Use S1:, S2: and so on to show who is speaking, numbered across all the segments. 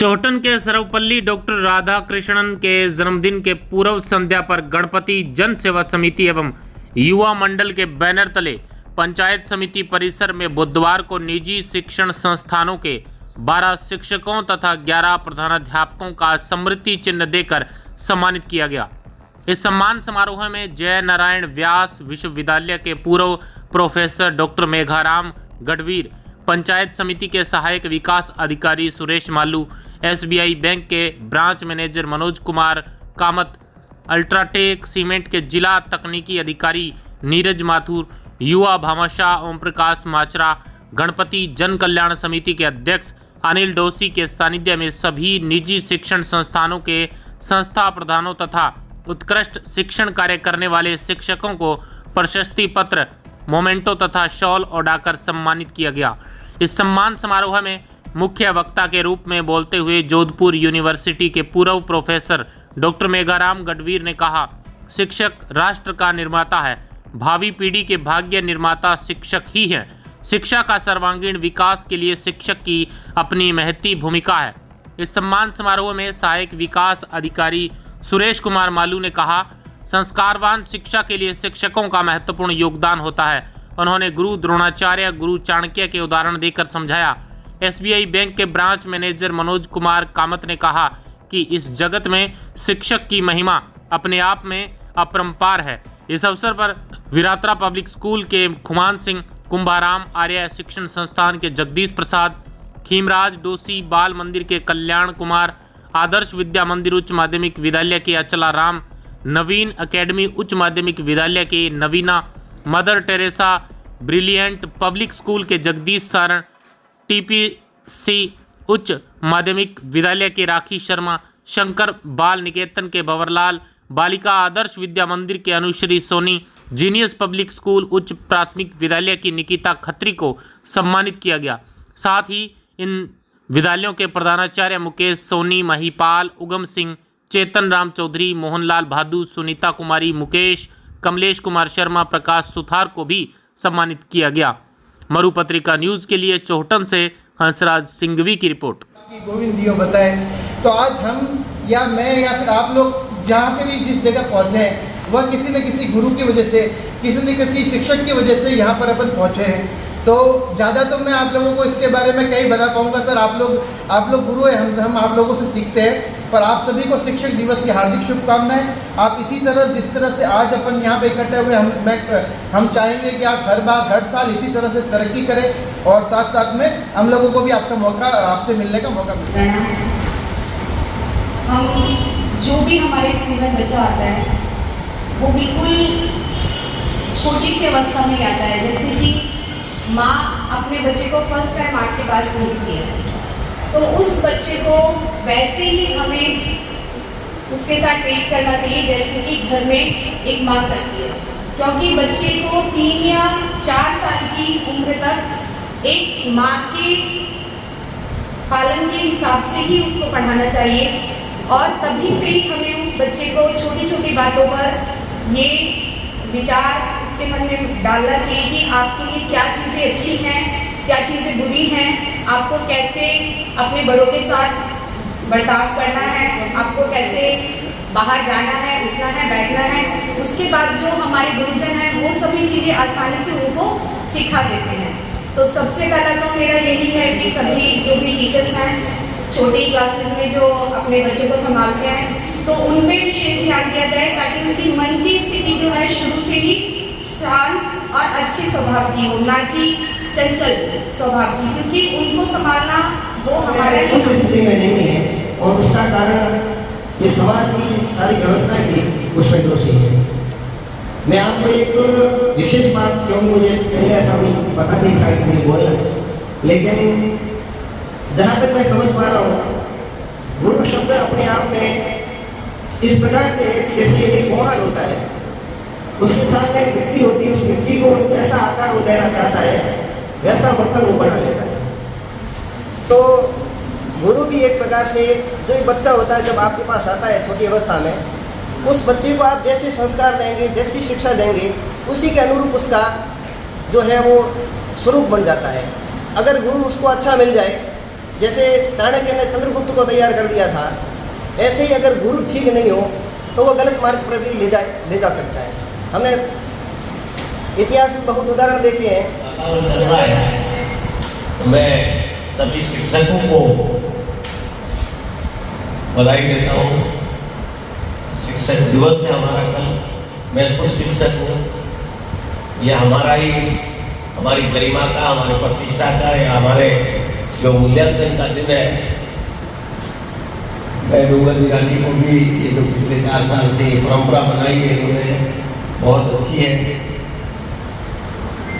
S1: चौहटन के सर्वपल्ली डॉक्टर राधा कृष्णन के जन्मदिन के पूर्व संध्या पर गणपति जन सेवा समिति एवं युवा मंडल के बैनर तले पंचायत समिति परिसर में बुधवार को निजी शिक्षण संस्थानों के 12 शिक्षकों तथा 11 प्रधानाध्यापकों का स्मृति चिन्ह देकर सम्मानित किया गया। इस सम्मान समारोह में जय नारायण व्यास विश्वविद्यालय के पूर्व प्रोफेसर डॉक्टर मेघाराम गढ़वीर, पंचायत समिति के सहायक विकास अधिकारी सुरेश मालू, SBI बैंक के branch manager Manoj Kumar Kamat, UltraTech cement के जिला तकनीकी अधिकारी नीरज माथुर, युवा भामाशाह ओम प्रकाश माचरा, गणपति जन कल्याण समिति के अध्यक्ष अनिल डोसी के सानिध्य में सभी निजी शिक्षण संस्थानों के संस्था प्रधानों तथा उत्कृष्ट शिक्षण कार्य करने वाले शिक्षकों को प्रशस्ति पत्र, मोमेंटो तथा शॉल ओढ़ाकर सम्मानित किया गया। इस सम्मान समारोह में मुख्य वक्ता के रूप में बोलते हुए जोधपुर यूनिवर्सिटी के पूर्व प्रोफेसर डॉक्टर मेघाराम गढ़वीर ने कहा, शिक्षक राष्ट्र का निर्माता है, भावी पीढ़ी के भाग्य निर्माता शिक्षक ही हैं। शिक्षा का सर्वांगीण विकास के लिए शिक्षक की अपनी महती भूमिका है। इस सम्मान समारोह में सहायक विकास अधिकारी सुरेश कुमार मालू ने कहा, संस्कारवान शिक्षा के लिए शिक्षकों का महत्वपूर्ण योगदान होता है। उन्होंने गुरु द्रोणाचार्य, गुरु चाणक्य के उदाहरण देकर समझाया। SBI बैंक के ब्रांच मैनेजर मनोज कुमार कामत ने कहा कि इस जगत में शिक्षक की महिमा अपने आप में अपरंपार है। इस अवसर पर विरात्रा पब्लिक स्कूल के खुमान सिंह, कुंभाराम आर्य शिक्षण संस्थान के जगदीश प्रसाद, खीमराज डोसी, बाल मंदिर के कल्याण कुमार, आदर्श विद्या मंदिर उच्च माध्यमिक विद्यालय के अचला राम, नवीन एकेडमी उच्च माध्यमिक विद्यालय के Navina, Mother Teresa brilliant public school के जगदीश सारण, TPC उच्च माध्यमिक विद्यालय के राखी शर्मा, शंकर बाल निकेतन के भंवरलाल, बालिका आदर्श विद्या मंदिर के Anushree Soni, Genius Public School उच्च प्राथमिक विद्यालय की निकिता खत्री को सम्मानित किया गया। साथ ही इन विद्यालयों के प्रधानाचार्य मुकेश सोनी, महिपाल, उगम सिंह, चेतन राम चौधरी, मोहनलाल भादू, सुनीता कुमारी, मुकेश, कमलेश कुमार शर्मा, प्रकाश सुथार को भी सम्मानित किया गया। मरु पत्रिका न्यूज के लिए चौहटन से हंसराज सिंघवी की रिपोर्ट।
S2: गोविंद दियो बताए तो आज हम या मैं या फिर आप लोग जहाँ पे भी जिस जगह पहुँचे हैं वह किसी न किसी गुरु की वजह से, किसी न किसी शिक्षक की वजह से यहाँ पर अपन पहुँचे हैं। तो ज़्यादा तो मैं आप लोगों को इसके बारे में कहीं बता पाऊँगा सर। आप लोग गुरु हैं, हम आप लोगों से सीखते हैं। पर आप सभी को शिक्षक दिवस की हार्दिक शुभकामनाएं। आप इसी तरह जिस तरह से आज अपन यहाँ पे इकट्ठे हुए हम चाहेंगे कि आप हर साल इसी तरह से तरक्की करें और साथ साथ में हम लोगों को भी आपसे मिलने का मौका मिले।
S3: हम जो भी हमारे स्कूल में बच्चा आता है वो बिल्कुल छोटी सी अवस्था में आता है। जैसे कि माँ अपने बच्चे को फर्स्ट टाइम माँ के पास भेजती है तो उस बच्चे को वैसे ही हमें उसके साथ ट्रीट करना चाहिए जैसे कि घर में एक माँ करती है। क्योंकि बच्चे को 3 या 4 साल की उम्र तक एक माँ के पालन के हिसाब से ही उसको पढ़ाना चाहिए और तभी से ही हमें उस बच्चे को छोटी छोटी बातों पर ये विचार उसके मन में डालना चाहिए कि आपके लिए क्या चीज़ें अच्छी हैं, क्या चीज़ें बुरी हैं, आपको कैसे अपने बड़ों के साथ बर्ताव करना है, आपको कैसे बाहर जाना है, उठना है, बैठना है। उसके बाद जो हमारे गुरुजन हैं वो सभी चीज़ें आसानी से उनको सिखा देते हैं। तो सबसे पहला तो मेरा यही है कि सभी जो भी टीचर्स हैं छोटी क्लासेस में जो अपने बच्चों को संभालते हैं तो उनमें विशेष ध्यान दिया जाए ताकि उनकी मन की स्थिति जो है शुरू से ही शांत और अच्छे स्वभाव की हो, ना कि चंचल स्वभाव की, क्योंकि उनको संभालना वो हमारे
S4: उस स्थिति में नहीं है और उसका कारण ये समाज की सारी व्यवस्था भी उसमें दोषी है। मैं आपको एक विशेष बात क्यों मुझे कहीं ऐसा भी पता नहीं था कि मुझे बोलना, लेकिन जहाँ तक मैं समझ पा रहा हूँ गुरु शब्द अपने आप में इस प्रकार से जैसे एक मोहर होता है, उसके सामने एक मिट्टी होती है, उस मिट्टी को ऐसा आकार वो देना चाहता है वैसा बर्तन वो बना लेता है। तो गुरु भी एक प्रकार से जो एक बच्चा होता है जब आपके पास आता है छोटी अवस्था में, उस बच्चे को आप जैसे संस्कार देंगे, जैसी शिक्षा देंगे, उसी के अनुरूप उसका जो है वो स्वरूप बन जाता है। अगर गुरु उसको अच्छा मिल जाए जैसे चाणक्य ने चंद्रगुप्त को तैयार कर दिया था, ऐसे ही अगर गुरु ठीक नहीं हो तो वो गलत मार्ग पर भी ले जा सकता है। हमने इतिहास में बहुत उदाहरण देखे हैं।
S5: तो मैं सभी शिक्षकों को बधाई देता हूँ। शिक्षक दिवस है हमारा कल। मैं खुद शिक्षक हूँ। यह हमारी गरिमा का, हमारी प्रतिष्ठा का या हमारे जो मूल्यांकन का दिन है। मैं डूंगर जी गांधी को भी ये जो पिछले 4 साल से परंपरा बनाई है उन्होंने बहुत अच्छी है।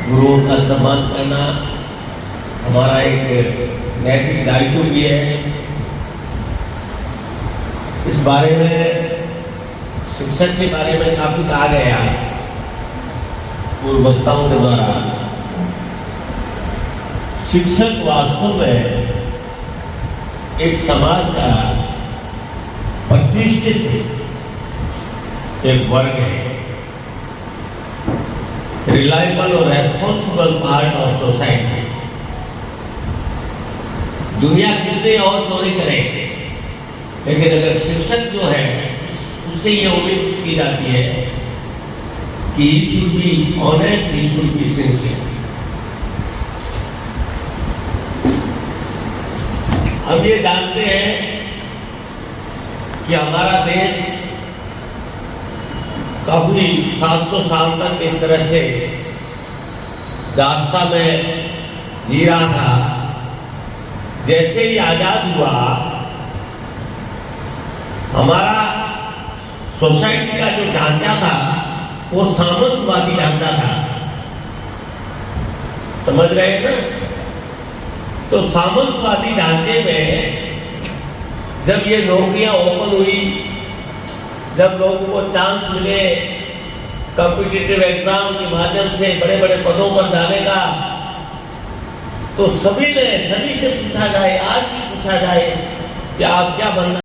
S5: गुरुओं का सम्मान करना हमारा एक नैतिक दायित्व भी है। इस बारे में, शिक्षक के बारे में काफी कहा गया पूर्व वक्ताओं के द्वारा। शिक्षक वास्तव में एक समाज का प्रतिष्ठित एक वर्ग है, रिलायबल और रेस्पॉन्सिबल पार्ट ऑफ सोसाइटी। दुनिया कितने और चोरी करे, लेकिन अगर शिक्षक जो है उससे ये उम्मीद की जाती है कि he should be honest, he should be sincere। हम ये जानते हैं कि हमारा देश काफी 700 साल तक एक तरह से दास्ता में जी रहा था। जैसे ही आजाद हुआ, हमारा सोसाइटी का जो ढांचा था वो सामंतवादी ढांचा था। समझ रहे हैं ना? तो सामंतवादी ढांचे में जब ये नौकरियां ओपन हुई, जब लोगों को चांस मिले कॉम्पिटिटिव एग्जाम के माध्यम से बड़े बड़े पदों पर जाने का, तो सभी से पूछा जाए, आज भी पूछा जाए कि आप क्या बनना